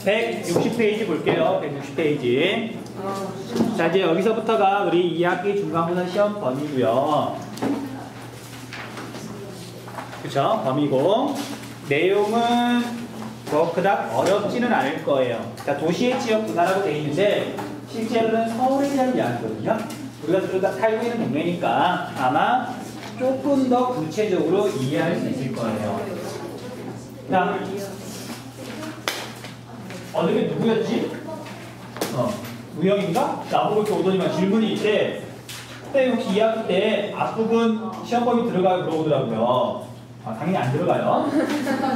160페이지 볼게요. 160페이지. 자, 이제 여기서부터가 우리 2학기 중간고사 시험 범위고요. 그쵸? 범위고. 내용은 뭐 그닥 어렵지는 않을 거예요. 자, 도시의 지역 분화라고 되어 있는데 실제로는 서울에 대한 이야기거든요. 우리가 둘다 살고 있는 동네니까 아마 조금 더 구체적으로 이해할 수 있을 거예요. 자, 어떻게 누구였지? 우영인가? 나보고 이렇게 오더니만 질문이 있대. 그때 혹시 2학기 때 앞부분 시험범위 들어가요? 물어보더라고요. 당연히 안 들어가요.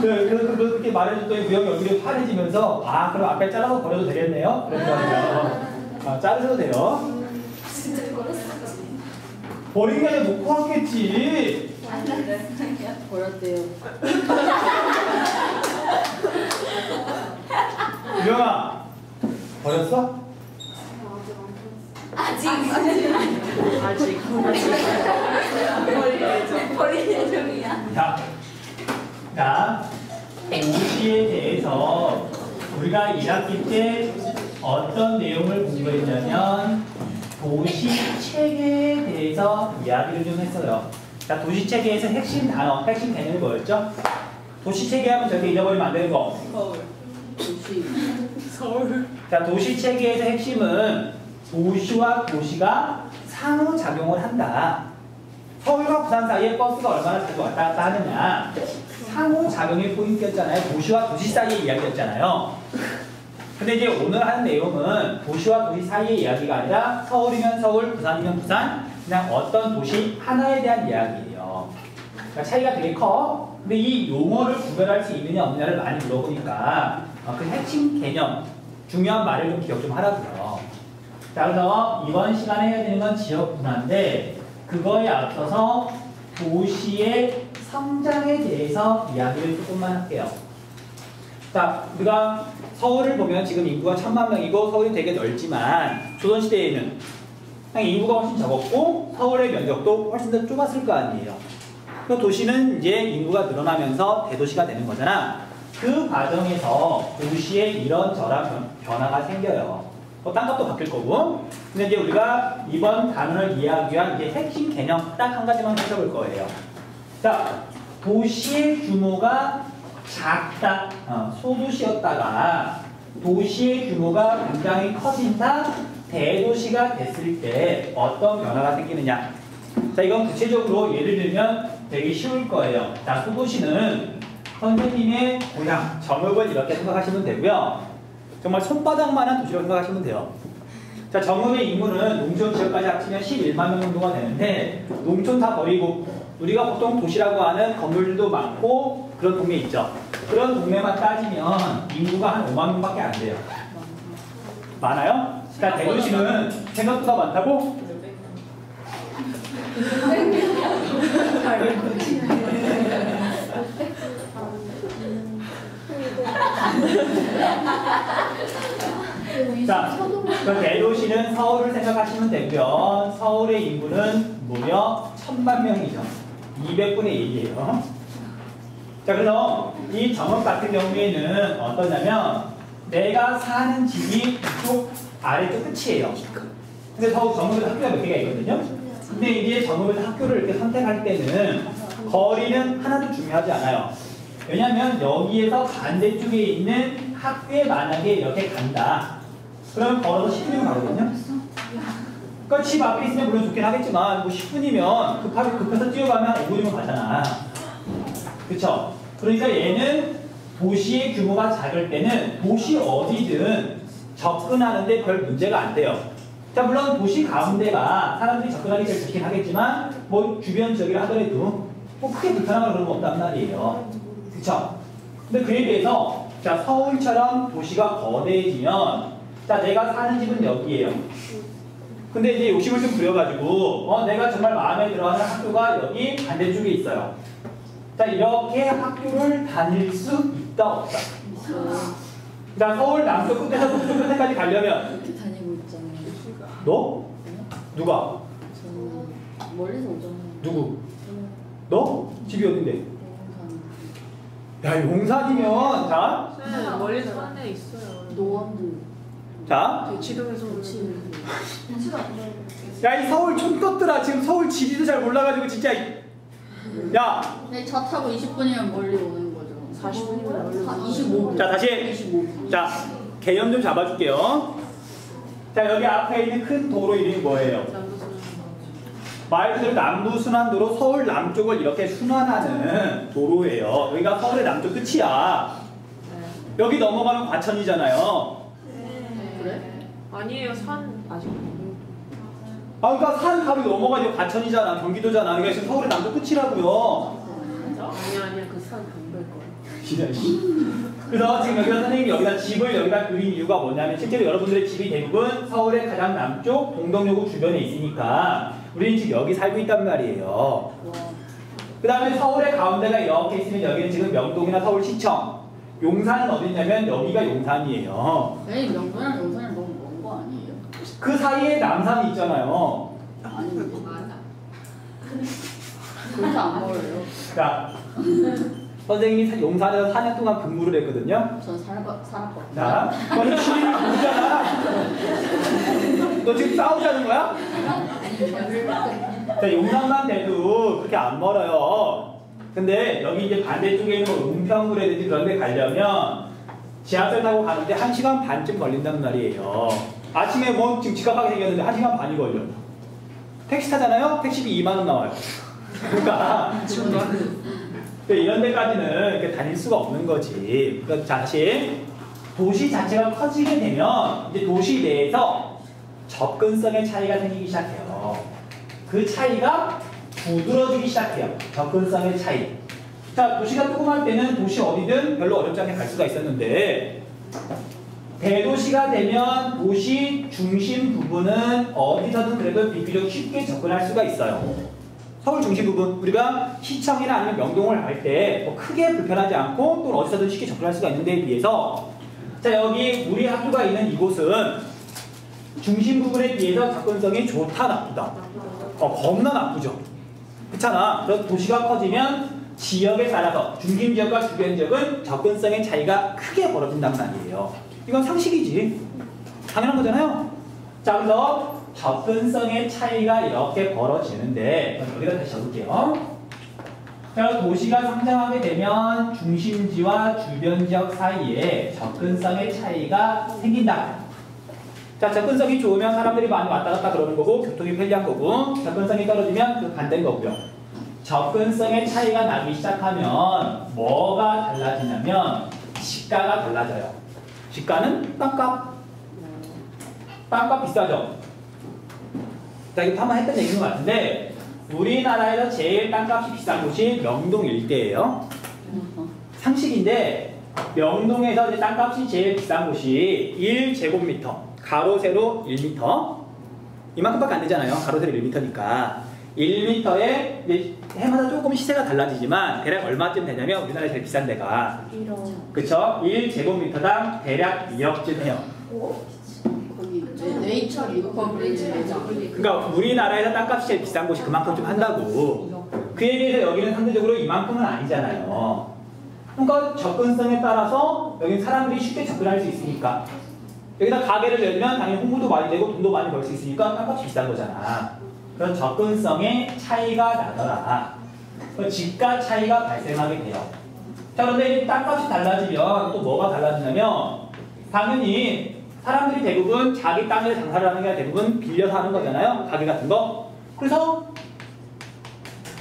그렇게 말해줬더니 우영이 얼굴이 환해지면서 그럼 앞에 잘라서 버려도 되겠네요? 그러더라고요. 자르셔도 돼요. 진짜 버렸어. 버린 게 아니라 놓고 왔겠지. 버렸대요. 우영아, 버렸어? 아직 버릴 예정이야. 자, 도시에 대해서 우리가 1학기 때 어떤 내용을 공부했냐면 도시 체계에 대해서 이야기를 좀 했어요. 자, 도시 체계에서 핵심 단어, 핵심 개념이 뭐였죠? 도시 체계 하면 저렇게 잊어버리면 안 되는 거. 서울. 자, 도시 체계에서 핵심은 도시와 도시가 상호작용을 한다. 서울과 부산 사이에 버스가 얼마나 자주 왔다 갔다 하느냐. 상호작용의 포인트였잖아요. 도시와 도시 사이의 이야기였잖아요. 근데 이제 오늘 하는 내용은 도시와 도시 사이의 이야기가 아니라 서울이면 서울, 부산이면 부산, 그냥 어떤 도시 하나에 대한 이야기예요. 그러니까 차이가 되게 커. 근데 이 용어를 구별할 수 있느냐 없느냐를 많이 물어보니까 그 핵심 개념, 중요한 말을 좀 기억 좀 하라고요. 자, 그래서 이번 시간에 해야 되는 건 지역 분화인데 그거에 앞서서 도시의 성장에 대해서 이야기를 조금만 할게요. 자, 우리가 서울을 보면 지금 인구가 1000만 명이고 서울이 되게 넓지만 조선시대에는 인구가 훨씬 적었고 서울의 면적도 훨씬 더 좁았을 거 아니에요. 그 도시는 이제 인구가 늘어나면서 대도시가 되는 거잖아. 그 과정에서 도시에 이런저런 변화가 생겨요. 땅값도 바뀔 거고. 근데 이제 우리가 이번 단원을 이해하기 위한 이제 핵심 개념 딱 한 가지만 살펴볼 거예요. 자, 도시의 규모가 작다, 소도시였다가 도시의 규모가 굉장히 커진다, 대도시가 됐을 때 어떤 변화가 생기느냐. 자, 이건 구체적으로 예를 들면 되게 쉬울 거예요. 자, 소도시는 선생님의 고향, 정읍을 이렇게 생각하시면 되고요. 정말 손바닥만한 도시라고 생각하시면 돼요. 자, 정읍의 인구는 농촌 지역까지 합치면 11만 명 정도가 되는데 농촌 다 버리고 우리가 보통 도시라고 하는 건물들도 많고 그런 동네 있죠. 그런 동네만 따지면 인구가 한 5만 명밖에 안 돼요. 많아요? 자, 대도시는 생각보다 많다고? 자, 그 대도시는 서울을 생각하시면 되고요. 서울의 인구는 무려 1000만 명이죠. 200분의 1이에요. 자, 그래서 이 정읍 같은 경우에는 어떠냐면 내가 사는 집이 이쪽 아래쪽 끝이에요. 근데 정읍에도 학교가 몇 개가 있거든요. 근데 이제 정읍에서 학교를 이렇게 선택할 때는 거리는 하나도 중요하지 않아요. 왜냐면 여기에서 반대쪽에 있는 학교에 만약에 이렇게 간다. 그럼 걸어서 10분이면 가거든요. 그러니까 집 앞에 있으면 물론 좋긴 하겠지만 뭐 10분이면 급해서 뛰어가면 5분이면 가잖아. 그쵸? 그러니까 얘는 도시의 규모가 작을 때는 도시 어디든 접근하는데 별 문제가 안 돼요. 자, 물론 도시 가운데가 사람들이 접근하기 제일 좋긴 하겠지만 뭐 주변 지역이라 하더라도 뭐 크게 불편하거나 그런 거 없단 말이에요. 그쵸? 근데 그에 비해서 자, 서울처럼 도시가 거대해지면 자, 내가 사는 집은 여기에요. 근데 이제 욕심을 좀 부려가지고 내가 정말 마음에 들어하는 학교가 여기 반대쪽에 있어요. 자, 이렇게 학교를 다닐 수 있다 없다? 자, 서울 남쪽 끝에서 북쪽 끝에까지 가려면 이렇게 다니고 있잖아요. 너? 누가? 저는 멀리서 오잖아요. 누구? 너? 집이 어딘데? 야, 용산이면 자, 네, 멀리 산에 있어요. 노원도 자, 대치동에서 도치. 야, 이 서울 촌것들아, 지금 서울 지리도 잘 몰라가지고 진짜. 야, 네, 차 타고 20분이면 멀리 오는 거죠. 40분이면 멀리 25분. 자, 다시. 25분. 자, 개념 좀 잡아줄게요. 자, 여기 앞에 있는 큰 도로 이름이 뭐예요? 말 그대로 남부순환도로 서울 남쪽을 이렇게 순환하는 도로예요. 여기가 서울의 남쪽 끝이야. 여기 넘어가면 과천이잖아요. 그래? 아니에요. 산 아직 아, 그러니까 산 바로 넘어가지고 과천이잖아. 경기도잖아. 그러니까 지금 서울의 남쪽 끝이라고요. 아니야 그 산 건널 거야. 진짜. 그래서 지금 여기다 선생님이 여기다 집을 여기다 그린 이유가 뭐냐면 실제로 여러분들의 집이 대부분 서울의 가장 남쪽 동덕여고 주변에 있으니까 우리는 지금 여기 살고 있단 말이에요. 그 다음에 서울의 가운데가 이렇게 있으면 여기는 지금 명동이나 서울시청. 용산은 어디냐면 여기가 용산이에요. 에이, 명동이랑 용산이 너무 먼 거 아니에요? 그 사이에 남산이 있잖아요. 아니, 그렇게 안 멀어요. 자, 선생님이 용산에서 4년 동안 근무를 했거든요. 전 살았거든요. 자, 너는 주인을 모르잖아. 너 지금 싸우자는 거야? 자, 용산만 돼도 그렇게 안 멀어요. 근데 여기 이제 반대쪽에 있는 뭐 은평구라든지 그런 데 가려면 지하철 타고 가는데 1시간 반쯤 걸린단 말이에요. 아침에 뭐 지금 지각하게 생겼는데 1시간 반이 걸려. 택시 타잖아요? 택시비 2만 원 나와요. 그러니까 이런 데까지는 이렇게 다닐 수가 없는 거지. 그러니까 다시 도시 자체가 커지게 되면 이제 도시 내에서 접근성의 차이가 생기기 시작해요. 그 차이가 두드러지기 시작해요. 접근성의 차이. 자, 도시가 조그만 때는 도시 어디든 별로 어렵지 않게 갈 수가 있었는데 대도시가 되면 도시 중심 부분은 어디서든 그래도 비교적 쉽게 접근할 수가 있어요. 서울 중심 부분, 우리가 시청이나 아니면 명동을 갈 때 뭐 크게 불편하지 않고 또 어디서든 쉽게 접근할 수가 있는 데에 비해서 자, 여기 우리 학교가 있는 이곳은 중심 부분에 비해서 접근성이 좋다 나쁘다? 겁나 나쁘죠. 그렇잖아. 그래서 도시가 커지면 지역에 따라서 중심 지역과 주변 지역은 접근성의 차이가 크게 벌어진단 말이에요. 이건 상식이지. 당연한 거잖아요. 자, 그래서 접근성의 차이가 이렇게 벌어지는데 여기다 다시 적을게요. 자, 도시가 성장하게 되면 중심지와 주변 지역 사이에 접근성의 차이가 생긴다. 자, 접근성이 좋으면 사람들이 많이 왔다 갔다 그러는 거고 교통이 편리한 거고 접근성이 떨어지면 그 반대인 거고요. 접근성의 차이가 나기 시작하면 뭐가 달라지냐면 시가가 달라져요. 시가는 땅값. 땅값 비싸죠. 자, 이거 한번 했던 얘기인 것 같은데 우리나라에서 제일 땅값이 비싼 곳이 명동 일대예요. 상식인데 명동에서 이제 땅값이 제일 비싼 곳이 1제곱미터 가로 세로 1m 이만큼밖에 안 되잖아요. 가로 세로 1m니까 1m에 이제 해마다 조금 시세가 달라지지만 대략 얼마쯤 되냐면 우리나라에 제일 비싼 데가 1억. 그쵸? 1제곱미터당 대략 2억쯤 해요. 거기 네이처 리퍼블릭 매장. 그러니까 우리나라에서 땅값이 제일 비싼 곳이 그만큼 좀 한다고. 그에 비해서 여기는 상대적으로 이만큼은 아니잖아요. 그러니까 접근성에 따라서 여기는 사람들이 쉽게 접근할 수 있으니까 여기다 가게를 열면 당연히 홍보도 많이 되고 돈도 많이 벌 수 있으니까 땅값이 비싼 거잖아. 그런 접근성에 차이가 나더라. 집가 차이가 발생하게 돼요. 자, 그런데 이 땅값이 달라지면 또 뭐가 달라지냐면 당연히 사람들이 대부분 자기 땅에 장사를 하는 게 대부분 빌려서 하는 거잖아요. 가게 같은 거. 그래서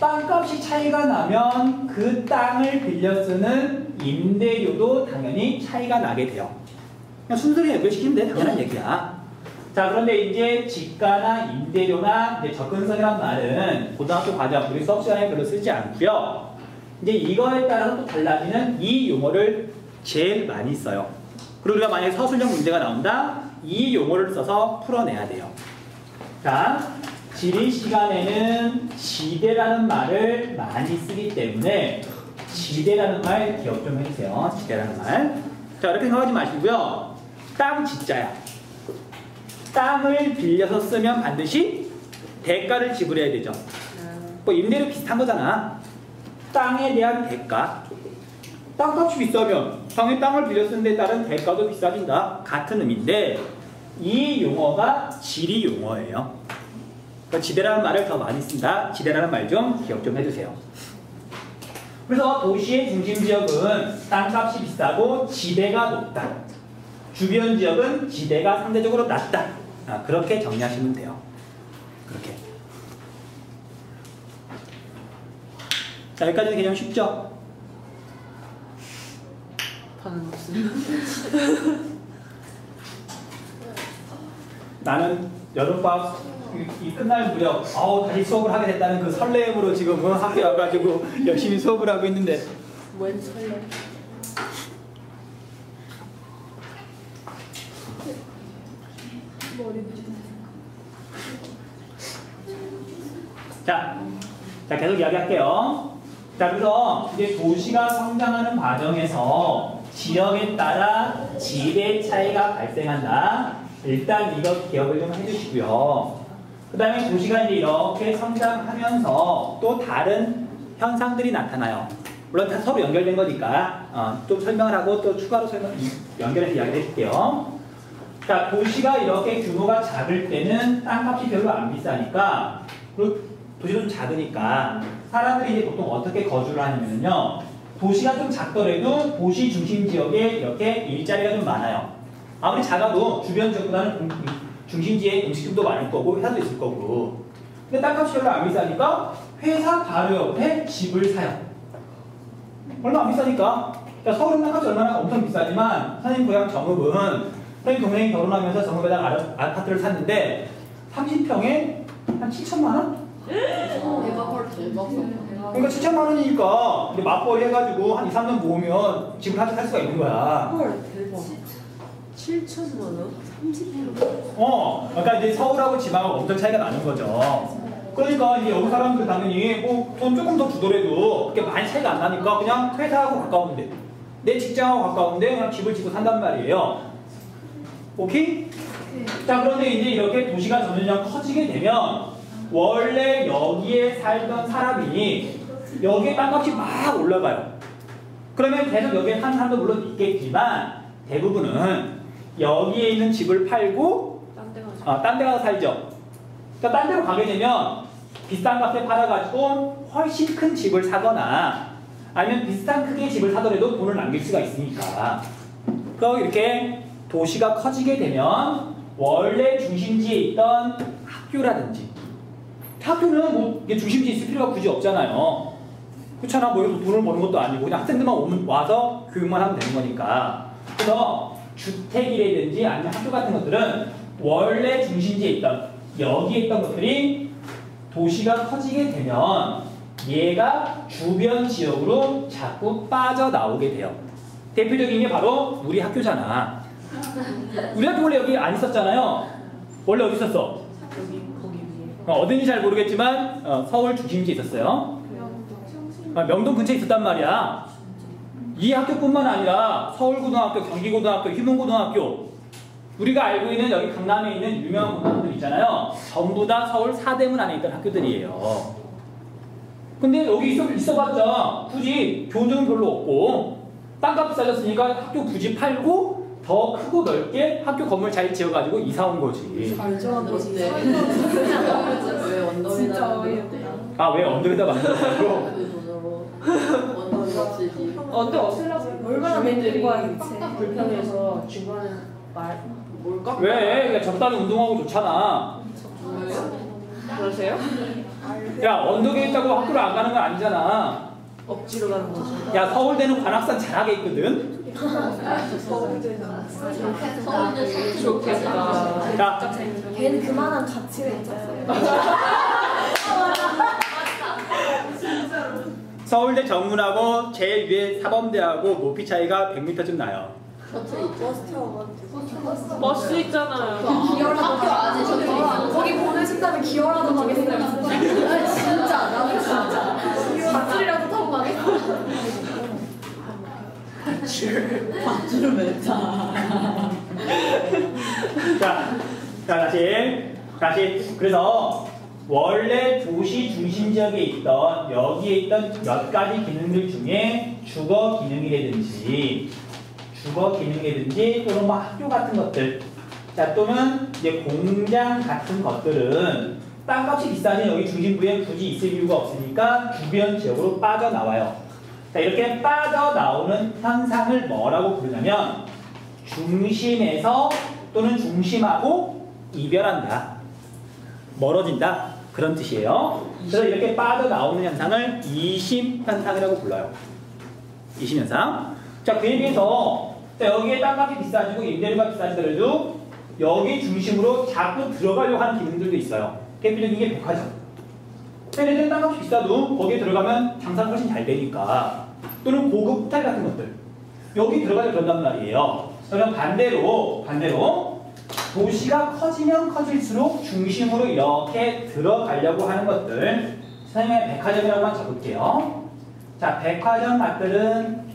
땅값이 차이가 나면 그 땅을 빌려 쓰는 임대료도 당연히 차이가 나게 돼요. 그냥 순서를 연결시키면 돼. 당연한 얘기야. 자, 그런데 이제 집가나 임대료나 이제 접근성이란 말은 고등학교 과정 우리 수업 시간에 별로 쓰지 않고요. 이제 이거에 따라서 또 달라지는 이 용어를 제일 많이 써요. 그리고 우리가 만약에 서술형 문제가 나온다, 이 용어를 써서 풀어내야 돼요. 자, 지리 시간에는 지대라는 말을 많이 쓰기 때문에 지대라는 말 기억 좀 해주세요. 지대라는 말. 자, 이렇게 생각하지 마시고요. 땅 지자야. 땅을 빌려서 쓰면 반드시 대가를 지불해야 되죠. 뭐 임대료 비슷한 거잖아. 땅에 대한 대가. 땅값이 비싸면 당연히 땅을 빌려 쓰는 데 따른 대가도 비싸진다. 같은 의미인데 이 용어가 지리 용어예요. 그러니까 지대라는 말을 더 많이 쓴다. 지대라는 말 좀 기억 좀 해주세요. 그래서 도시의 중심 지역은 땅값이 비싸고 지대가 높다. 주변 지역은 지대가 상대적으로 낮다. 그렇게 정리하시면 돼요. 그렇게. 자, 여기까지는 개념 쉽죠? 반응 없습니다. 나는 여름방학 이 끝날 무렵 다시 수업을 하게 됐다는 그 설레임으로 지금 학교에 와가지고 열심히 수업을 하고 있는데 웬 설레? 자, 계속 이야기할게요. 자, 그래서 이제 도시가 성장하는 과정에서 지역에 따라 지대 차이가 발생한다. 일단 이거 기억을 좀 해주시고요. 그 다음에 도시가 이제 이렇게 성장하면서 또 다른 현상들이 나타나요. 물론 다 서로 연결된 거니까 좀 설명을 하고 또 추가로 연결해서 이야기를 해줄게요. 자, 도시가 이렇게 규모가 작을 때는 땅값이 별로 안 비싸니까 그리고 도시도 좀 작으니까 사람들이 이제 보통 어떻게 거주를 하냐면요. 도시가 좀 작더라도 도시 중심 지역에 이렇게 일자리가 좀 많아요. 아무리 작아도 주변 지역보다는 중심지에 음식점도 많을 거고 회사도 있을 거고. 근데 땅값이 별로 안 비싸니까 회사 바로 옆에 집을 사요. 얼마 안 비싸니까. 그러니까 서울은 땅값이 얼마나 엄청 비싸지만 선생님 고향 정읍은 선생님 동생이 결혼하면서 정읍에다가 아파트를 샀는데 30평에 한 7천만 원? 대박. 그러니까 7천만 원이니까 맞벌이 해가지고 한 2, 3년 모으면 집을 한 채 살 수가 있는 거야. 헐 대박. 7천만 원? 30평. 그러니까 이제 서울하고 지방하고 엄청 차이가 나는 거죠. 그러니까 이제 여기 사람들 당연히 뭐 돈 조금 더 주더라도 그렇게 많이 차이가 안 나니까 그냥 회사하고 가까운데 내 직장하고 가까운데 그냥 집을 짓고 산단 말이에요. 오케이? 자, 그런데 이제 이렇게 도시가 점점 커지게 되면 원래 여기에 살던 사람이 여기에 땅값이 막 올라가요. 그러면 계속 여기에 사는 사람도 물론 있겠지만 대부분은 여기에 있는 집을 팔고 딴 데 가서 살죠. 그러니까 딴 데로 가게 되면 비싼 값에 팔아가지고 훨씬 큰 집을 사거나 아니면 비슷한 크기의 집을 사더라도 돈을 남길 수가 있으니까. 그럼 이렇게 도시가 커지게 되면 원래 중심지에 있던 학교라든지 학교는 뭐 중심지에 있을 필요가 굳이 없잖아요. 그렇잖아. 뭐 여기서 돈을 버는 것도 아니고 그냥 학생들만 와서 교육만 하면 되는 거니까. 그래서 주택이라든지 아니면 학교 같은 것들은 원래 중심지에 있던 여기에 있던 것들이 도시가 커지게 되면 얘가 주변 지역으로 자꾸 빠져나오게 돼요. 대표적인 게 바로 우리 학교잖아. 우리 학교 원래 여기 안 있었잖아요. 원래 어디 있었어? 여기 거기 위에. 어딘지 잘 모르겠지만 서울 중심지에 있었어요. 명동 근처에 있었단 말이야. 이 학교뿐만 아니라 서울고등학교, 경기고등학교, 휴문고등학교 우리가 알고 있는 여기 강남에 있는 유명한 고등학교들 있잖아요. 전부 다 서울 사대문 안에 있던 학교들이에요. 근데 여기 있어봤자 굳이 좋은 점은 별로 없고 땅값이 싸졌으니까 학교 굳이 팔고 더 크고 넓게 학교 건물 잘 지어가지고 이사 온 거지. 잘 지었는데 왜 언덕에다 왜 언덕에다 만들었다고? 언덕이 없으지. 언제 없으려고 얼마나 주민들이 맹글거리겠지. 불편해서 중간에 말 뭘까? 왜? 그냥 적당히 운동하고 좋잖아. 그러세요? 야, 언덕에 있다고 학교를 안 가는 건 아니잖아. 억지로 가는 거죠. 야, 서울대는 관악산 잘하게 있거든. 좋겠다. 자, 걔는 그만한 가치가 있잖아요. 서울대 정문하고 제일 위에 사범대하고 높이 차이가 100m쯤 나요. 버스 있잖아요. 학교 안에 적혀 있어. 거기 보내준다면 기어라도 가겠어요. 진짜 나는 진짜. 밧줄이라도 타고 가겠어. 밧줄을 맸다. 자, 다시. 그래서 원래 도시 중심 지역에 있던 여기에 있던 몇 가지 기능들 중에 주거 기능이라든지 또는 뭐 학교 같은 것들, 자 또는 이제 공장 같은 것들은 땅값이 비싸니 여기 중심부에 굳이 있을 이유가 없으니까 주변 지역으로 빠져나와요. 자 이렇게 빠져나오는 현상을 뭐라고 부르냐면 중심에서 또는 중심하고 이별한다, 멀어진다, 그런 뜻이에요. 그래서 이렇게 빠져나오는 현상을 이심현상이라고 불러요. 이심현상. 자 그에 비해서 자, 여기에 땅값이 비싸지고 임대료가 비싸지더라도 여기 중심으로 자꾸 들어가려고 하는 기능들도 있어요. 대표적인 게 백화점. 얘네들은 땅값이 비싸도 거기에 들어가면 장사가 훨씬 잘 되니까. 또는 고급 호텔 같은 것들. 여기 들어가려 그런단 말이에요. 그럼 반대로 도시가 커지면 커질수록 중심으로 이렇게 들어가려고 하는 것들. 선생님의 백화점이라고만 적을게요. 자, 백화점 맛들은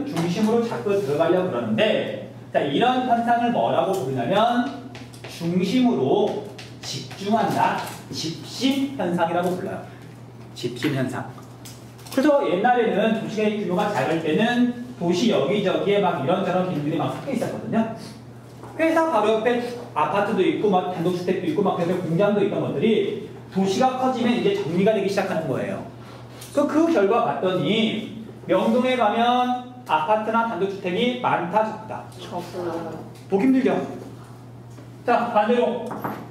중심으로 자꾸 들어가려고 그러는데, 자, 이런 현상을 뭐라고 부르냐면 중심으로 집중한다. 집심현상이라고 불러요. 집심현상. 그래서 옛날에는 도시의 규모가 작을 때는 도시 여기저기에 막 이런저런 기능들이 막 섞여 있었거든요. 회사 바로 옆에 아파트도 있고 막 단독주택도 있고 막 그래서 공장도 있던 것들이 도시가 커지면 이제 정리가 되기 시작하는 거예요. 그래서 그 결과 봤더니 명동에 가면 아파트나 단독주택이 많다 적다? 보기 힘들죠? 자 반대로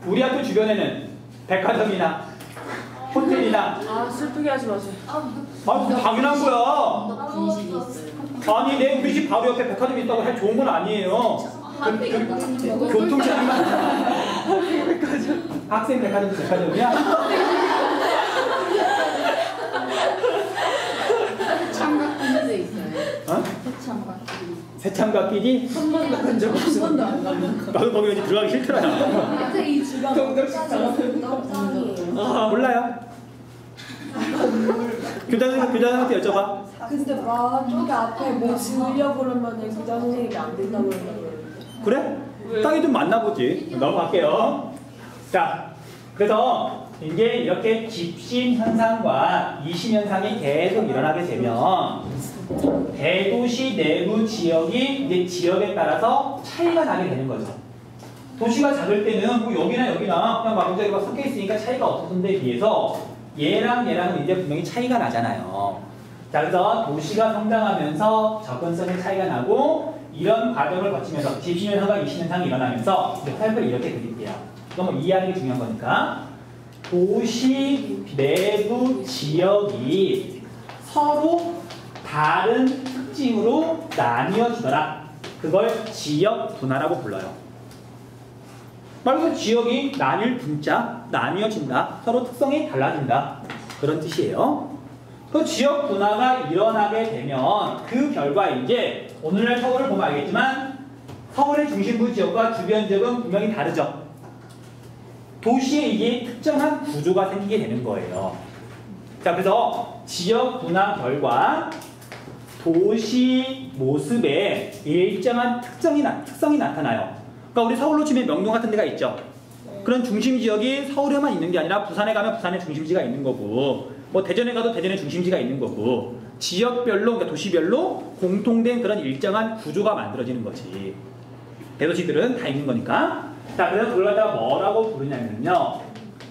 우리 학교 주변에는 백화점이나 호텔이나 아 슬프게 하지 마세요. 당연한 거야. 분식이 있어요. 아니 내 우리 집 바로 옆에 백화점이 있다고 할 좋은 건 아니에요. 교통체증만 학생 백화점이야? 창밖에 있어요. 어? 창밖. 새참각기지? 한 번도 간 적 없어. 한 번도 안 가면. 나도 거기 왠지 들어가기 싫더라. 근데 이 주변 너무 몰라요? 교장선생님한테 여쭤봐. 근데 저기 앞에 뭐 지으려고 그러면 교장 선생님이 안 된다고 그러는데. 그래? 왜? 땅이 좀 맞나보지. 넘어갈게요. 자, 그래서 이제 이렇게 집심현상과 이심현상이 계속 일어나게 되면 대도시 내부 지역이 이제 지역에 따라서 차이가 나게 되는 거죠. 도시가 작을 때는 뭐 여기나 그냥 마구자리가 섞여 있으니까 차이가 없었던 데 비해서 얘랑은 이제 분명히 차이가 나잖아요. 자, 그래서 도시가 성장하면서 접근성의 차이가 나고 이런 과정을 거치면서 집심현상과 이심현상이 일어나면서 이제 화살표를 이렇게 그릴게요. 이건 뭐 이해하는 게 중요한 거니까. 도시 내부 지역이 서로 다른 특징으로 나뉘어지더라. 그걸 지역 분화라고 불러요. 말 그대로 지역이 나뉠 분자, 나뉘어진다. 서로 특성이 달라진다. 그런 뜻이에요. 그 지역 분화가 일어나게 되면 그 결과 이제 오늘날 서울을 보면 알겠지만 서울의 중심부 지역과 주변 지역은 분명히 다르죠. 도시에 이게 특정한 구조가 생기게 되는 거예요. 자, 그래서 지역 분화 결과 도시 모습에 일정한 특성이 나타나요. 그러니까 우리 서울로 치면 명동 같은 데가 있죠. 그런 중심 지역이 서울에만 있는 게 아니라 부산에 가면 부산에 중심지가 있는 거고, 뭐 대전에 가도 대전에 중심지가 있는 거고, 지역별로, 그러니까 도시별로 공통된 그런 일정한 구조가 만들어지는 거지. 대도시들은 다 있는 거니까. 자, 그래서 그걸 갖다가 뭐라고 부르냐면요,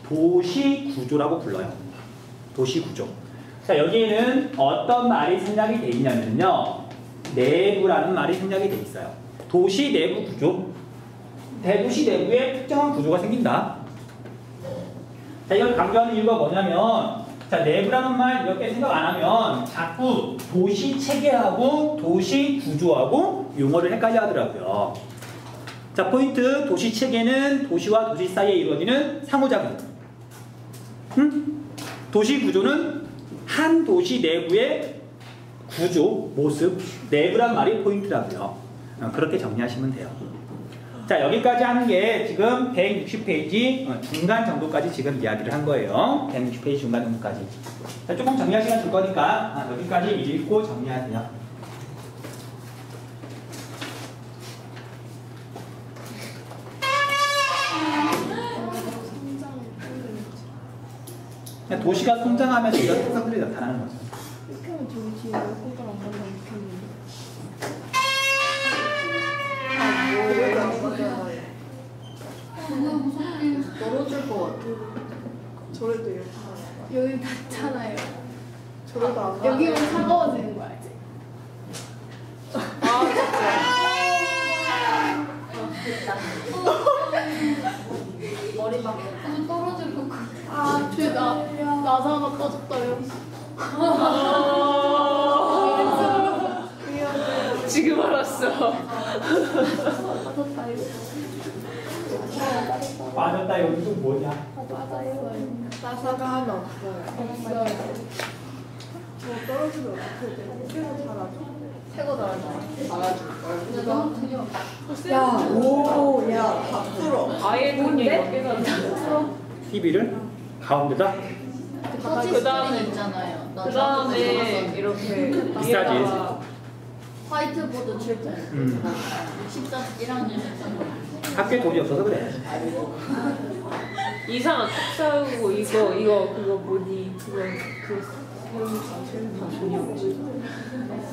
도시 구조라고 불러요. 도시 구조. 자, 여기에는 어떤 말이 생략이 돼 있냐면요, 내부라는 말이 생략이 돼 있어요. 도시 내부 구조. 대도시 내부에 특정한 구조가 생긴다. 자, 이걸 강조하는 이유가 뭐냐면, 자, 내부라는 말 이렇게 생각 안 하면 자꾸 도시 체계하고 도시 구조하고 용어를 헷갈려 하더라고요. 자, 포인트. 도시 체계는 도시와 도시 사이에 이루어지는 상호작용. 도시 구조는 한 도시 내부의 구조, 모습, 내부란 말이 포인트라고요. 그렇게 정리하시면 돼요. 자, 여기까지 하는 게 지금 160페이지 중간 정도까지 지금 이야기를 한 거예요. 160페이지 중간 정도까지. 자, 조금 정리할 시간 줄 거니까 여기까지 읽고 정리하세요. 자, 도시가 성장하면서 이런 특성들이 나타나는 거죠. 이렇게 하면 저기 뒤에 코드를 안 받는 느낌인데. 떨어질 것 같아. 저래도 이렇게 여기 닿잖아요. 저래도 안 가. 여기만 차가워지는 거 알지? 머리 막 떨어질 것 같아. 아, 나사 하나 빠졌다요. 지금 알았어. 빠졌다요. 빠졌다 여기 또 뭐냐? 빠져요. 나사가 하나 없어요. 없어요. 저 떨어지면 어떻게 돼? 어깨가 달아줘? 새거 달아줘. 달아줄 걸. 근데 너무 그냥. 야, 오, 야, 다 풀어. 아예 그게 몇 개가 TV를 가운데다 그 다음에 있잖아요. 그 다음에 이렇게 비싸지. 위에다가 화이트보드 칠때 1학년 학교에 돈이 없어서 그래. 이상한 턱 사고 이거 그거 뭐니 그거 그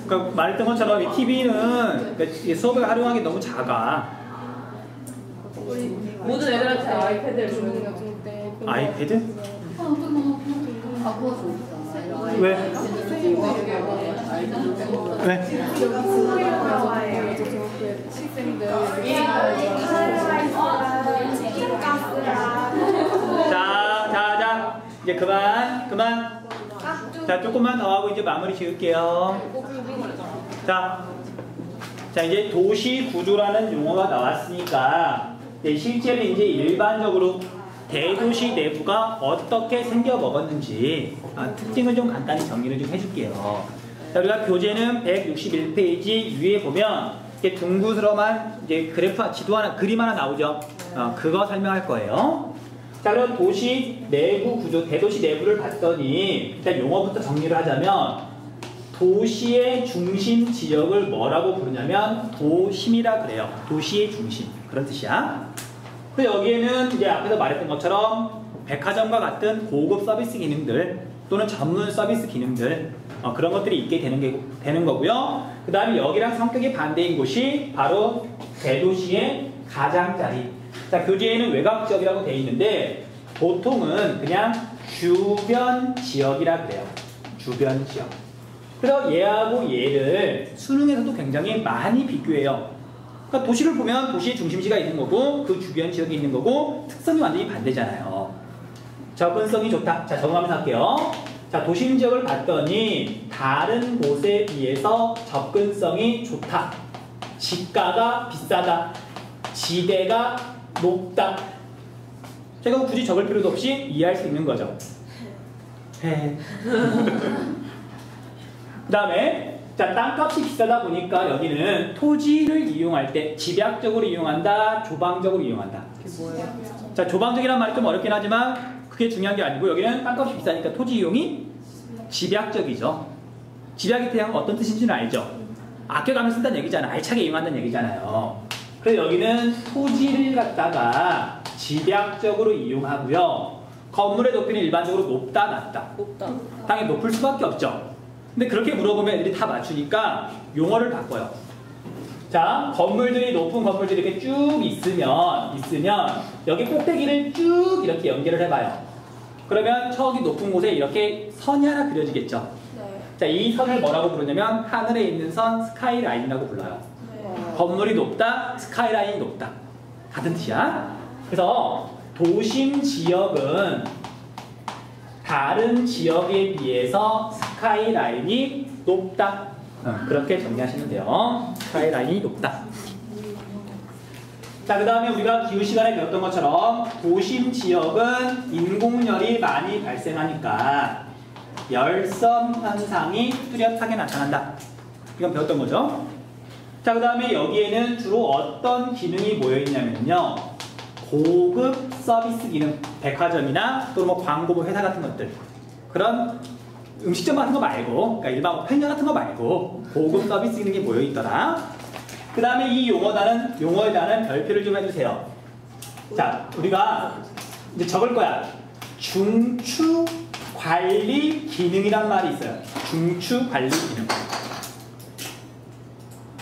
그러니까 말했던 것처럼 이 TV는 수업에 활용하기 너무 작아. 모든 애들한테 아이패드를 주는 거. 아이패드? 아, 그거 좋다. 왜? 왜? 자, 이제 그만. 자, 조금만 더 하고 이제 마무리 지을게요. 자, 이제 도시 구조라는 용어가 나왔으니까 실제로 이제 일반적으로 대도시 내부가 어떻게 생겨 먹었는지 특징을 좀 간단히 정리를 좀 해줄게요. 자, 우리가 교재는 161페이지 위에 보면 이렇게 둥그스러만 이제 그래프 지도 하나 그림 하나 나오죠. 그거 설명할 거예요. 자, 그럼 도시 내부 구조, 대도시 내부를 봤더니 일단 용어부터 정리를 하자면 도시의 중심 지역을 뭐라고 부르냐면 도심이라 그래요. 도시의 중심 그런 뜻이야. 근데 여기에는 이제 앞에서 말했던 것처럼 백화점과 같은 고급 서비스 기능들 또는 전문 서비스 기능들 그런 것들이 있게 되는 거고요. 그 다음에 여기랑 성격이 반대인 곳이 바로 대도시의 가장자리. 자, 교재에는 외곽 지역이라고 되어 있는데 보통은 그냥 주변 지역이라 그래요. 주변 지역. 그래서 얘하고 얘를 수능에서도 굉장히 많이 비교해요. 그러니까 도시를 보면 도시의 중심지가 있는 거고 그 주변 지역이 있는 거고 특성이 완전히 반대잖아요. 접근성이 좋다. 자, 적응하면서 할게요. 자, 도심 지역을 봤더니 다른 곳에 비해서 접근성이 좋다. 지가가 비싸다. 지대가 높다. 제가 굳이 적을 필요도 없이 이해할 수 있는 거죠. 그 다음에 자, 땅값이 비싸다 보니까 여기는 토지를 이용할 때 집약적으로 이용한다, 조방적으로 이용한다. 그게 뭐예요? 자, 조방적이란 말이 좀 어렵긴 하지만 그게 중요한 게 아니고 여기는 땅값이 비싸니까 토지 이용이 집약적이죠. 집약이 그냥 어떤 뜻인지는 알죠. 아껴가면서 쓴다는 얘기잖아. 알차게 이용한다는 얘기잖아요. 그래서 여기는 토지를 갖다가 집약적으로 이용하고요. 건물의 높이는 일반적으로 높다, 낮다. 높다. 당연히 높을 수밖에 없죠. 근데 그렇게 물어보면 애들이 다 맞추니까 용어를 바꿔요. 자, 건물들이 높은 건물들이 이렇게 쭉 있으면 여기 꼭대기를 쭉 이렇게 연결을 해봐요. 그러면 저기 높은 곳에 이렇게 선이 하나 그려지겠죠. 네. 자, 이 선을 뭐라고 부르냐면 하늘에 있는 선 스카이라인이라고 불러요. 네. 건물이 높다, 스카이라인이 높다. 같은 뜻이야. 그래서 도심 지역은 다른 지역에 비해서 스카이라인이 높다. 그렇게 정리하시면 돼요. 스카이라인이 높다. 자, 그 다음에 우리가 기후 시간에 배웠던 것처럼 도심 지역은 인공열이 많이 발생하니까 열섬 현상이 뚜렷하게 나타난다. 이건 배웠던 거죠. 자, 그 다음에 여기에는 주로 어떤 기능이 모여있냐면요. 고급 서비스 기능, 백화점이나 또는 뭐 광고 뭐 회사 같은 것들, 그런 음식점 같은 거 말고, 그러니까 일반 편의점 같은 거 말고 고급 서비스 기능이 모여 있더라. 그 다음에 이 용어에 대한 별표를 좀 해주세요. 자, 우리가 이제 적을 거야. 중추 관리 기능이란 말이 있어요. 중추 관리 기능.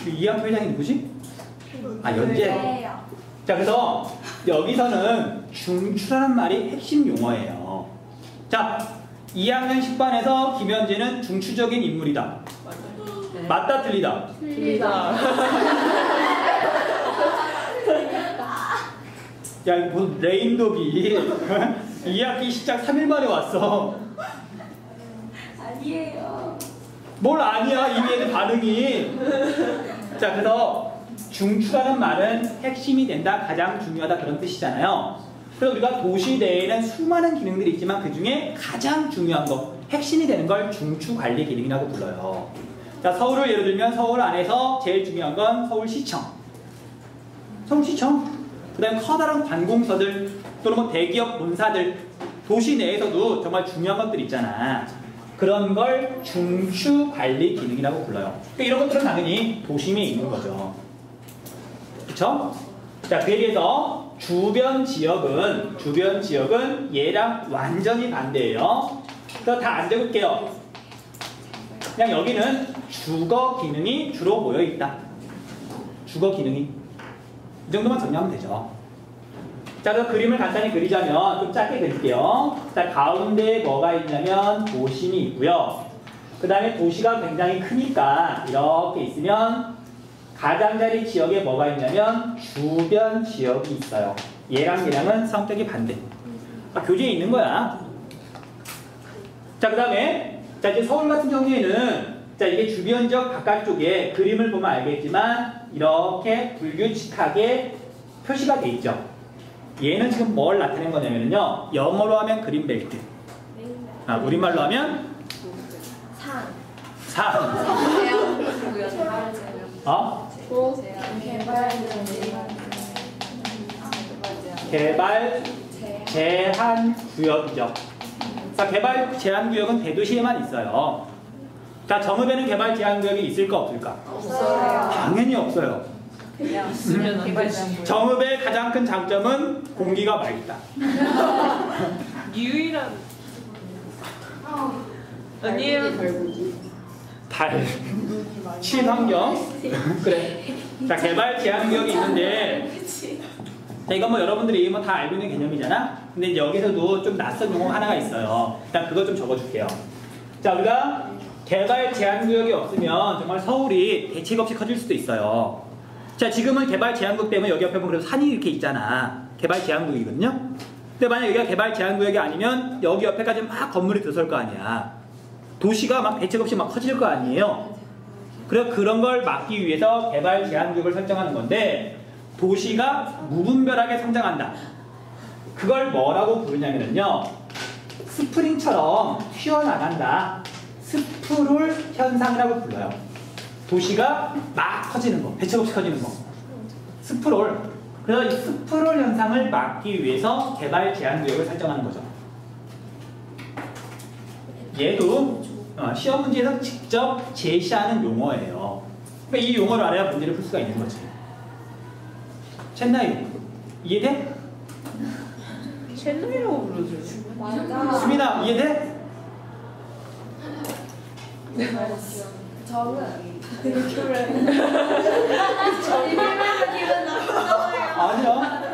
이학표 회장이 누구지? 아, 연재. 자, 그래서 여기서는 중추라는 말이 핵심 용어예요. 자, 2학년 10반에서 김현재는 중추적인 인물이다. 맞다, 틀리다? 틀리다. 야, 이거 무슨 레인독이 2학기 시작 3일 만에 왔어. 아니에요. 뭘 아니야, 이미 애들 반응이. 자, 그래서 중추라는 말은 핵심이 된다, 가장 중요하다 그런 뜻이잖아요. 그래서 우리가 도시 내에는 수많은 기능들이 있지만 그 중에 가장 중요한 거, 핵심이 되는 걸 중추 관리 기능이라고 불러요. 자, 서울을 예를 들면 서울 안에서 제일 중요한 건 서울시청. 서울시청. 그 다음에 커다란 관공서들 또는 뭐 대기업 본사들, 도시 내에서도 정말 중요한 것들 있잖아. 그런 걸 중추 관리 기능이라고 불러요. 그러니까 이런 것들은 당연히 도심에 있는 거죠. 그쵸? 자, 그에 비해서 주변 지역은 얘랑 완전히 반대예요. 그래서 다 안 적을게요. 그냥 여기는 주거 기능이 주로 모여 있다. 주거 기능이. 이 정도만 정리하면 되죠. 자, 그래서 그림을 간단히 그리자면 좀 짧게 그릴게요. 자, 가운데에 뭐가 있냐면 도심이 있고요. 그 다음에 도시가 굉장히 크니까 이렇게 있으면 가장자리 지역에 뭐가 있냐면 주변 지역이 있어요. 얘랑 얘랑은 성격이 반대. 아, 교재에 있는 거야. 자, 그 다음에 자, 이제 서울 같은 경우에는 자, 이게 주변 지역 바깥쪽에 그림을 보면 알겠지만 이렇게 불규칙하게 표시가 돼 있죠. 얘는 지금 뭘 나타낸 거냐면요. 영어로 하면 그린 벨트. 아, 우리말로 하면 산. 어? 개발 제한 구역이죠. 자, 개발 제한 구역은 대도시에만 있어요. 자, 정읍에는 개발 제한 구역이 있을까 없을까? 없어요. 당연히 없어요. 있으면 안 되지. 정읍의 가장 큰 장점은 공기가 맑다. 유일한. 아니에요. 달. 친환경. 그래. 자, 개발 제한 구역이 있는데 자, 이건 뭐 여러분들이 뭐 다 알고 있는 개념이잖아. 근데 이제 여기서도 좀 낯선 용어 하나가 있어요. 일단 그거 좀 적어줄게요. 자, 우리가 개발 제한 구역이 없으면 정말 서울이 대책 없이 커질 수도 있어요. 자, 지금은 개발 제한구역 때문에 여기 옆에 보면 그래도 산이 이렇게 있잖아. 개발 제한구역이거든요. 근데 만약 여기가 개발 제한구역이 아니면 여기 옆에까지 막 건물이 들어설 거 아니야. 도시가 막 대책 없이 막 커질 거 아니에요. 그래서 그런 걸 막기 위해서 개발 제한구역을 설정하는 건데 도시가 무분별하게 성장한다. 그걸 뭐라고 부르냐면요. 스프링처럼 튀어나간다. 스프롤 현상이라고 불러요. 도시가 막 커지는 거, 대책 없이 커지는 거. 스프롤. 그래서 이 스프롤 현상을 막기 위해서 개발 제한 구역을 설정하는 거죠. 얘도 시험 문제에서 직접 제시하는 용어예요. 그러니까 이 용어를 알아야 문제를 풀 수가 있는 거지. 첸나이, 이해돼? 첼로이라고 부르죠. 맞아. 수민아, 이해돼? 저는 아니야.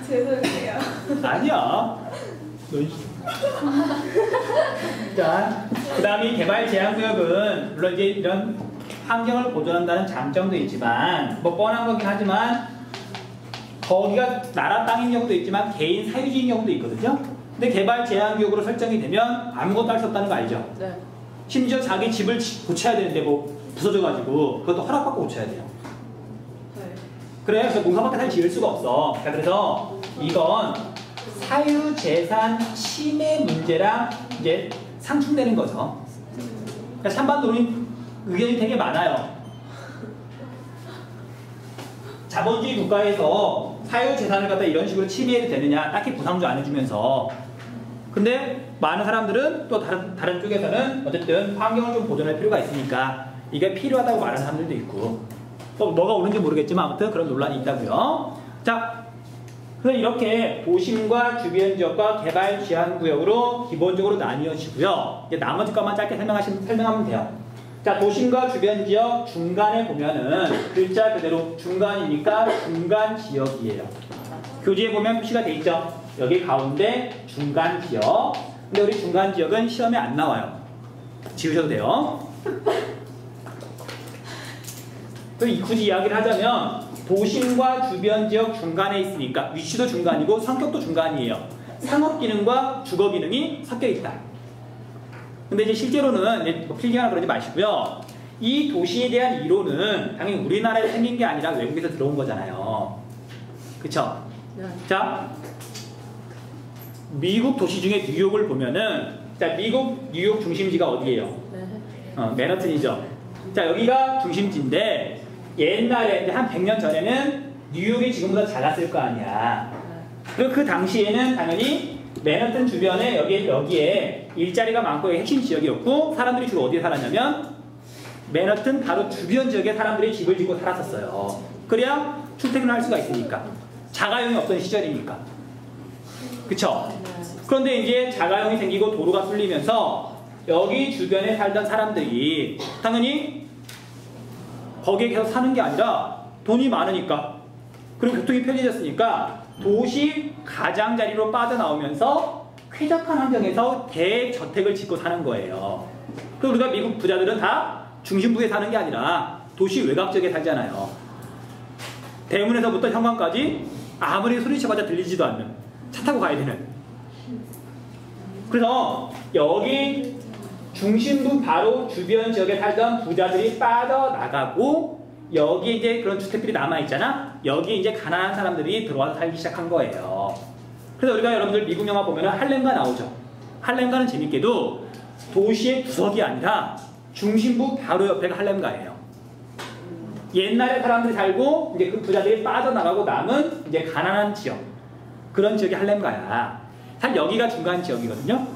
죄송해요. 아니야. 자, 그 다음에 개발 제한구역은 물론 이제 이런 환경을 보존한다는 장점도 있지만 뭐 뻔한 거긴 하지만 거기가 나라 땅인 경우도 있지만 개인 사유지인 경우도 있거든요. 근데 개발 제한구역으로 설정이 되면 아무것도 할 수 없다는 거 알죠? 네. 심지어 자기 집을 고쳐야 되는데 뭐 부서져가지고 그것도 허락받고 고쳐야 돼요. 네. 그래, 그래서 농사밖에 지을 수가 없어. 자, 그래서 이건 사유재산 침해 문제랑 이제 상충되는 거죠. 그러니까 찬반 논의 의견이 되게 많아요. 자본주의 국가에서 사유재산을 갖다 이런 식으로 침해해도 되느냐, 딱히 보상도 안 해주면서. 근데 많은 사람들은 또 다른 쪽에서는 어쨌든 환경을 좀 보존할 필요가 있으니까 이게 필요하다고 말하는 사람들도 있고, 또 뭐가 옳은지 모르겠지만 아무튼 그런 논란이 있다고요. 자, 그래서 이렇게 도심과 주변 지역과 개발 제한 구역으로 기본적으로 나뉘어지고요. 이제 나머지 것만 짧게 설명하면 돼요. 자, 도심과 주변 지역 중간에 보면은 글자 그대로 중간이니까 중간 지역이에요. 교재에 보면 표시가 돼 있죠. 여기 가운데 중간 지역. 근데 우리 중간 지역은 시험에 안 나와요. 지우셔도 돼요. 또 굳이 이야기를 하자면 도심과 주변 지역 중간에 있으니까 위치도 중간이고 성격도 중간이에요. 상업 기능과 주거 기능이 섞여 있다. 근데 이제 실제로는 이제 필기하나 그러지 마시고요. 이 도시에 대한 이론은 당연히 우리나라에 생긴 게 아니라 외국에서 들어온 거잖아요. 그쵸? 네. 자, 미국 도시 중에 뉴욕을 보면은, 자, 미국 뉴욕 중심지가 어디예요? 네. 맨하튼이죠. 자, 여기가 중심지인데 옛날에 이제 한 100년 전에는 뉴욕이 지금보다 작았을 거 아니야. 그리고 그 당시에는 당연히 맨하튼 주변에 여기에 일자리가 많고 핵심 지역이었고 사람들이 주로 어디에 살았냐면 맨하튼 바로 주변 지역에 사람들이 집을 짓고 살았었어요. 그래야 출퇴근을 할 수가 있으니까. 자가용이 없던 시절이니까. 그쵸? 그런데 이제 자가용이 생기고 도로가 뚫리면서 여기 주변에 살던 사람들이 당연히 거기에 계속 사는 게 아니라 돈이 많으니까 그리고 교통이 편리해졌으니까 도시 가장자리로 빠져나오면서 쾌적한 환경에서 대저택을 짓고 사는 거예요. 그리고 우리가 미국 부자들은 다 중심부에 사는 게 아니라 도시 외곽 지역에 살잖아요. 대문에서부터 현관까지 아무리 소리쳐봐야 들리지도 않는 차 타고 가야 되는. 그래서 여기 중심부 바로 주변 지역에 살던 부자들이 빠져나가고 여기 이제 그런 주택들이 남아있잖아. 여기 이제 가난한 사람들이 들어와서 살기 시작한 거예요. 그래서 우리가 여러분들 미국 영화 보면 할렘가 나오죠. 할렘가는 재밌게도 도시의 구석이 아니라 중심부 바로 옆에가 할렘가예요. 옛날에 사람들이 살고 이제 그 부자들이 빠져나가고 남은 이제 가난한 지역, 그런 지역이 할렘가야. 사실 여기가 중간 지역이거든요.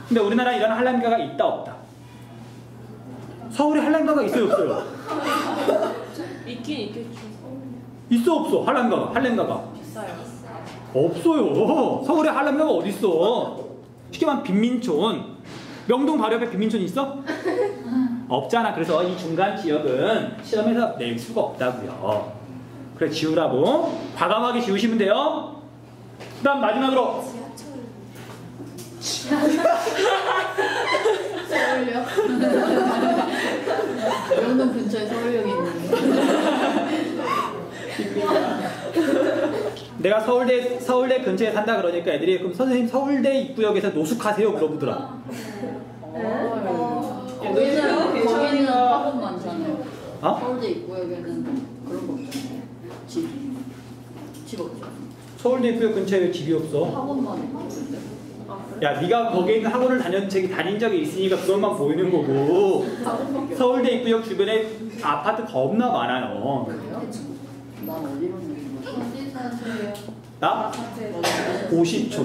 근데 우리나라 이런 할렘가가 있다 없다? 서울에 할렘가가 있어요 없어요? 있긴 있겠죠. 있어 없어? 할렘가가 비싸요. 없어요. 서울에 할렘가가 어디 있어? 쉽게 말하면 빈민촌. 명동 바로 옆에 빈민촌 있어? 없잖아. 그래서 이 중간 지역은 시험에서 낼 수가 없다고요. 그래 지우라고 과감하게 지우시면 돼요. 그 다음 마지막으로 서울역? 명동 근처에 서울역이 있는데. 내가 서울대 근처에 산다 그러니까 애들이 그럼 선생님 서울대 입구역에서 노숙하세요 물어보더라. 거기는 학원 많잖아요. 어? 서울대 입구역에는 그런 거 없잖아요. 집 없죠. 서울대 입구역 근처에 왜 집이 없어? 학원만 있고. 야, 네가 거기에 있는 학원을 다닌 적이 있으니까 그것만 보이는 거고 서울대 입구역 주변에 아파트 겁나 많아요. 그래요? 난 어디로 있는 거지? 어디 사세요? 나? 50초.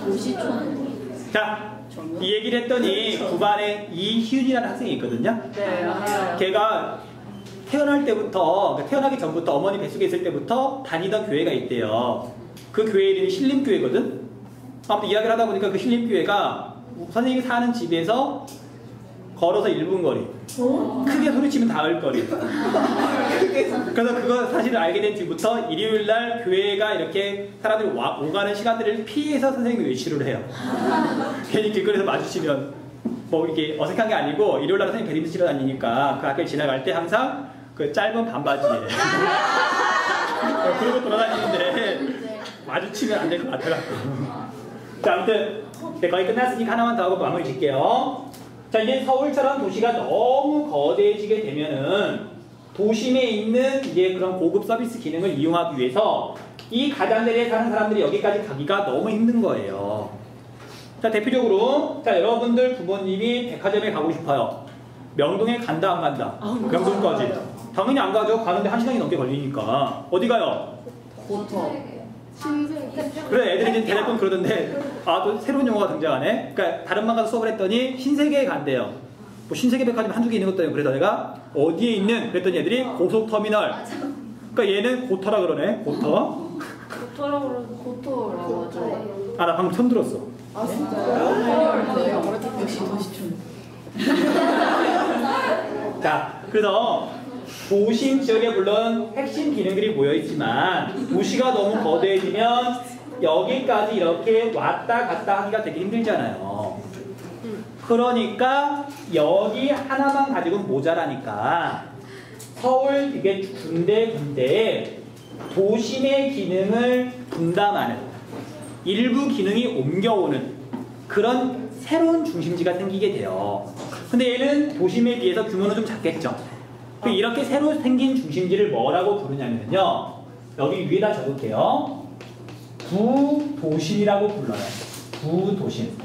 50초. 자, 이 얘기를 했더니 9반에 이희윤이라는 학생이 있거든요. 네, 알아요. 걔가 태어날 때부터, 그러니까 태어나기 전부터 어머니 뱃속에 있을 때부터 다니던 교회가 있대요. 그 교회 이름이 신림교회거든. 아무튼 이야기를 하다 보니까 그 신림교회가 선생님이 사는 집에서 걸어서 1분 거리. 크게 소리치면 닿을 거리. 그래서 그거 사실을 알게 된 뒤부터 일요일날 교회가 이렇게 사람들이 오가는 시간들을 피해서 선생님이 외출을 해요. 괜히 길거리에서 마주치면 뭐 이게 어색한 게 아니고 일요일날 선생님 배드민턴 치러 다니니까 그 학교를 지나갈 때 항상 그 짧은 반바지에 그러고 돌아다니는데 마주치면 안 될 것 같아갖고. 자, 아무튼 거의 끝났으니까 하나만 더 하고 마무리 짓게요. 자, 이제 서울처럼 도시가 너무 거대해지게 되면은 도심에 있는 이제 그런 고급 서비스 기능을 이용하기 위해서 이 가장자리에 사는 사람들이 여기까지 가기가 너무 힘든 거예요. 자, 대표적으로 자, 여러분들 부모님이 백화점에 가고 싶어요. 명동에 간다 안 간다? 명동까지. 당연히 안 가죠. 가는데 1시간이 넘게 걸리니까. 어디 가요? 고터. 그래, 애들이 이제 대략 그러던데 아, 또 새로운 용어가 등장하네. 그러니까 다른 반 가서 수업을 했더니 신세계에 간대요. 뭐 신세계백화점 한두 개 있는 것도 아니고 그래서 내가 어디에 있는 그랬더니 애들이 고속터미널. 그러니까 얘는 고터라 그러네. 고터. 고토라고 그러고. 고토라고 하죠. 아, 나 방금 처음 들었어. 아 진짜요? 역시 도시촌. 자, 그래서 도심 지역에 물론 핵심 기능들이 모여있지만 도시가 너무 거대해지면 여기까지 이렇게 왔다 갔다 하기가 되게 힘들잖아요. 그러니까 여기 하나만 가지고는 모자라니까 서울 이게 군데군데 도심의 기능을 분담하는 일부 기능이 옮겨오는 그런 새로운 중심지가 생기게 돼요. 근데 얘는 도심에 비해서 규모는 좀 작겠죠. 이렇게 새로 생긴 중심지를 뭐라고 부르냐면요. 여기 위에다 적을게요. 구도심이라고 불러요. 구도심.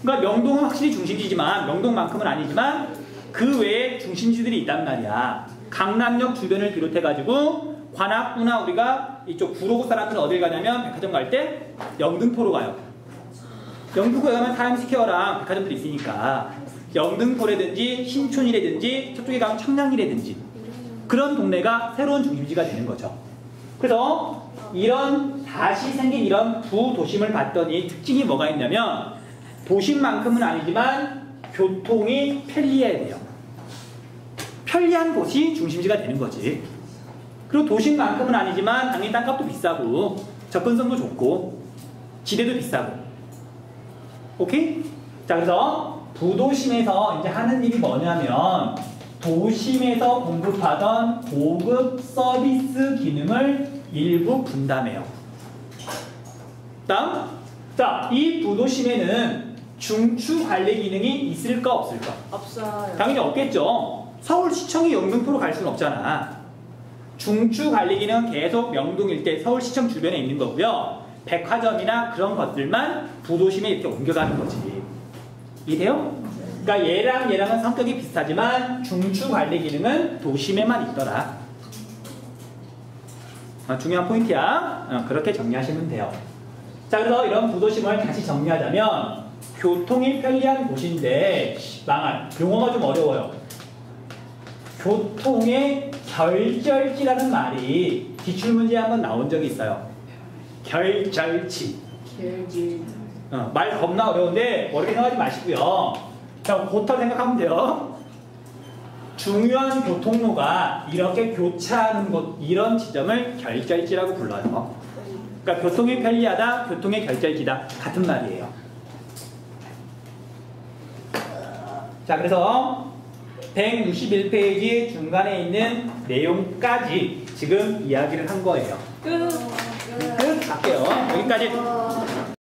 그러니까 명동은 확실히 중심지지만 명동만큼은 아니지만 그 외에 중심지들이 있단 말이야. 강남역 주변을 비롯해가지고 관악구나 우리가 이쪽 구로구 사람들은 어딜 가냐면 백화점 갈 때 영등포로 가요. 영등포에 가면 타임스퀘어랑 백화점들이 있으니까 영등포라든지 신촌이라든지 저쪽에 가면 청량리라든지 그런 동네가 새로운 중심지가 되는 거죠. 그래서 이런 다시 생긴 이런 구도심을 봤더니 특징이 뭐가 있냐면 도심만큼은 아니지만 교통이 편리해야 돼요. 편리한 곳이 중심지가 되는 거지. 그리고 도심만큼은 아니지만 당연히 땅값도 비싸고 접근성도 좋고 지대도 비싸고. 오케이? 자, 그래서 부도심에서 이제 하는 일이 뭐냐면 도심에서 공급하던 고급 서비스 기능을 일부 분담해요. 다음, 자, 이 부도심에는 중추 관리 기능이 있을까 없을까? 없어요. 당연히 없겠죠. 서울시청이 영등포로 갈 수는 없잖아. 중추 관리 기능은 계속 명동 일대 서울시청 주변에 있는 거고요. 백화점이나 그런 것들만 부도심에 이렇게 옮겨가는 거지. 이해돼요? 그러니까 얘랑은 성격이 비슷하지만 중추 관리 기능은 도심에만 있더라. 중요한 포인트야. 그렇게 정리하시면 돼요. 자, 그래서 이런 부도심을 다시 정리하자면 교통이 편리한 곳인데 망할 용어가 좀 어려워요. 교통의 결절지라는 말이 기출문제에 한번 나온 적이 있어요. 결절지. 말 겁나 어려운데 어렵게 생각하지 마시고요. 자, 고터 생각하면 돼요. 중요한 교통로가 이렇게 교차하는 곳, 이런 지점을 결절지라고 불러요. 그러니까 교통이 편리하다, 교통의 결절지다 같은 말이에요. 자, 그래서 161페이지 중간에 있는 내용까지 지금 이야기를 한 거예요. 끝. 끝! 갈게요. 여기까지.